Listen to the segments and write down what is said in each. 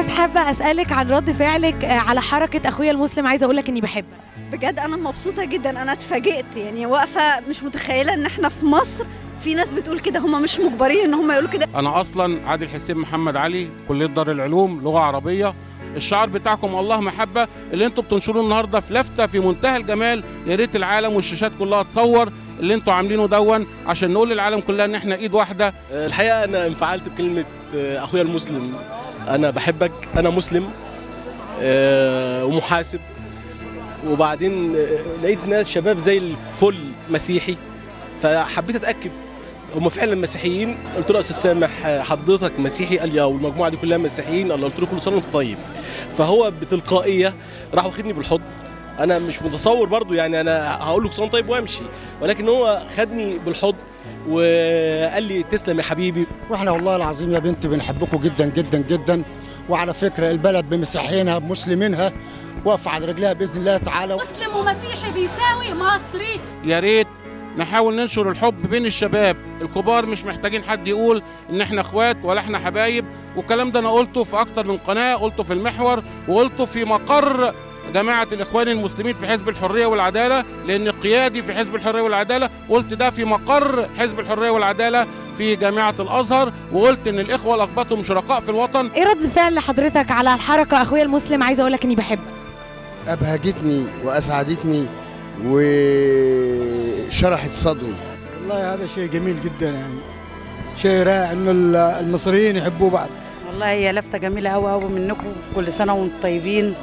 بس حابه اسالك عن رد فعلك على حركه اخويا المسلم. عايزه اقول لك اني بحبك. بجد انا مبسوطه جدا، انا اتفاجئت يعني، واقفه مش متخيله ان احنا في مصر في ناس بتقول كده، هم مش مجبرين ان هم يقولوا كده. انا اصلا عادل حسين محمد علي، كليه دار العلوم لغه عربيه. الشعار بتاعكم الله محبه اللي انتوا بتنشروه النهارده في لفته في منتهى الجمال، يا ريت العالم والشاشات كلها تصور اللي انتوا عاملينه دون عشان نقول للعالم كلها ان احنا ايد واحده. الحقيقه انا انفعلت بكلمه اخويا المسلم، انا بحبك، انا مسلم ومحاسب. وبعدين لقيت ناس شباب زي الفل مسيحي، فحبيت اتاكد هم فعلا مسيحيين. قلت له يا استاذ سامح حضرتك مسيحي؟ قال لي اه. والمجموعه دي كلها مسيحيين. قلت له كل سنه وانت طيب. فهو بتلقائيه راح واخدني بالحضن. انا مش متصور برضو يعني انا هقول له كل سنه طيب وامشي، ولكن هو خدني بالحضن وقال لي تسلم يا حبيبي. واحنا والله العظيم يا بنتي بنحبكم جدا جدا جدا. وعلى فكره البلد بمسيحيينها بمسلمينها واقفه على رجليها باذن الله تعالى. مسلم ومسيحي بيساوي مصري. يا ريت نحاول ننشر الحب بين الشباب الكبار، مش محتاجين حد يقول ان احنا اخوات ولا احنا حبايب. والكلام ده انا قلته في اكتر من قناه، قلته في المحور وقلته في مقر جماعه الاخوان المسلمين في حزب الحريه والعداله، لان قيادي في حزب الحريه والعداله. قلت ده في مقر حزب الحريه والعداله في جامعه الازهر، وقلت ان الاخوه الاقباط هم شركاء في الوطن. ايه رد فعل حضرتك على الحركه اخويا المسلم؟ عايزه اقول لك اني بحبك. ابهجتني واسعدتني وشرحت صدري. والله هذا شيء جميل جدا، يعني شيء رائع انه المصريين يحبوا بعض. والله هي لفته جميله قوي قوي منكم، كل سنه وانتم طيبين.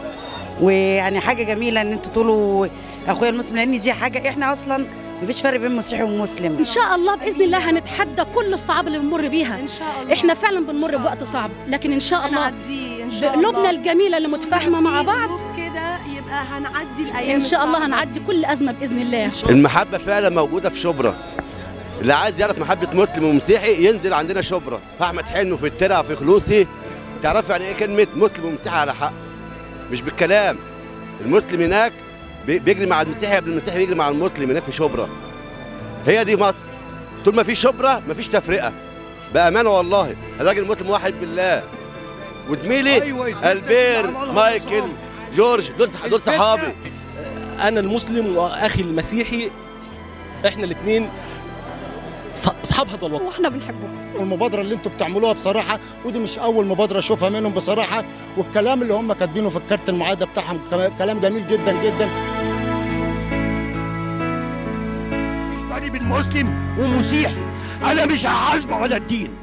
ويعني حاجه جميله ان انتوا تقولوا اخويا المسلم، لان دي حاجه احنا اصلا مفيش فرق بين مسيحي ومسلم. ان شاء الله باذن الله هنتحدى كل الصعاب اللي بنمر بيها. ان شاء الله احنا فعلا بنمر بوقت صعب، لكن ان شاء الله بقلوبنا بقلوبنا الجميله اللي متفاهمه مع بعض كده يبقى هنعدي الايام ان شاء الله. هنعدي كل ازمه باذن الله. المحبه فعلا موجوده في شبرا. اللي عايز يعرف محبه مسلم ومسيحي ينزل عندنا شبرا في احمد حلمي وفي الترع في خلوصي، تعرف يعني ايه كلمه مسلم ومسيحي على حق، مش بالكلام. المسلم هناك بيجري مع المسيحي قبل المسيحي بيجري مع المسلم هناك في شبرا. هي دي مصر. طول ما في شبرا ما فيش تفرقه، بامانه والله. الراجل مسلم واحد بالله، وزميلي البير مايكل جورج دول صحابي. انا المسلم واخي المسيحي احنا الاثنين اصحاب هذا الوطن واحنا بنحبه. المبادره اللي انتم بتعملوها بصراحه، ودي مش اول مبادره اشوفها منهم بصراحه، والكلام اللي هم كاتبينه في الكارت المعاهده بتاعهم كلام جميل جدا جدا. بين مسلم ومسيحي انا مش هحاسبه على الدين،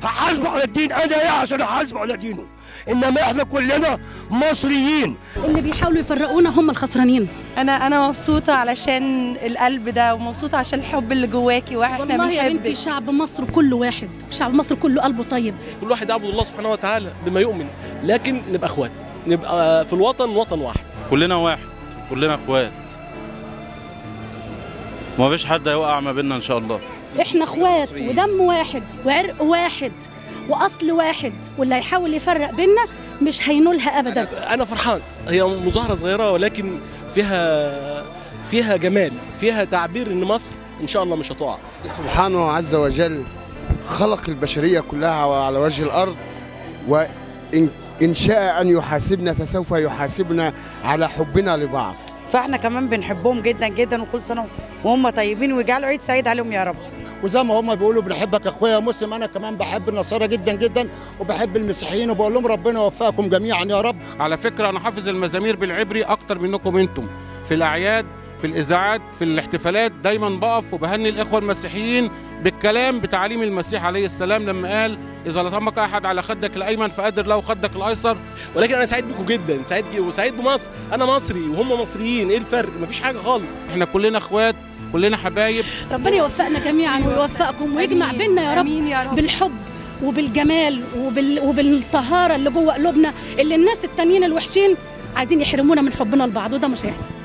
هحاسبه على الدين انا ايه عشان احاسبه على دينه، انما احنا كلنا مصريين. اللي بيحاولوا يفرقونا هم الخسرانين. انا مبسوطه علشان القلب ده، ومبسوطه عشان الحب اللي جواكي، واحنا والله يا بنتي شعب مصر كله واحد، شعب مصر كله قلبه طيب. كل واحد يعبد الله سبحانه وتعالى بما يؤمن، لكن نبقى اخوات، نبقى في الوطن وطن واحد. كلنا واحد، كلنا اخوات، ما فيش حد هيوقع ما بيننا ان شاء الله. احنا اخوات ودم واحد وعرق واحد واصل واحد، واللي هيحاول يفرق بيننا مش هينولها ابدا. انا فرحان. هي مظاهره صغيره ولكن فيها جمال، فيها تعبير ان مصر ان شاء الله مش هتقع. سبحانه عز وجل خلق البشريه كلها على وجه الارض، وان شاء ان يحاسبنا فسوف يحاسبنا على حبنا لبعض. فاحنا كمان بنحبهم جدا جدا، وكل سنه وهم طيبين، ويجعلوا عيد سعيد عليهم يا رب. وزي ما هم بيقولوا بنحبك اخويا مسلم، انا كمان بحب النصارى جدا جدا، وبحب المسيحيين، وبقول لهم ربنا يوفقكم جميعا يا رب. على فكره انا حافظ المزامير بالعبري اكتر منكم انتم. في الاعياد، في الاذاعات، في الاحتفالات دايما بقف وبهني الاخوه المسيحيين بالكلام بتعاليم المسيح عليه السلام لما قال اذا لطمك احد على خدك الايمن فقدر له خدك الايسر. ولكن انا سعيد بكم جدا، سعيد بمصر. انا مصري وهم مصريين، ايه الفرق؟ مفيش حاجه خالص. احنا كلنا اخوات، كلنا حبايب. ربنا يوفقنا جميعا ويوفقكم ويجمع بيننا يا رب بالحب وبالجمال وبالطهاره اللي جوه قلوبنا، اللي الناس التانيين الوحشين عايزين يحرمونا من حبنا لبعض، وده مش هيحصل.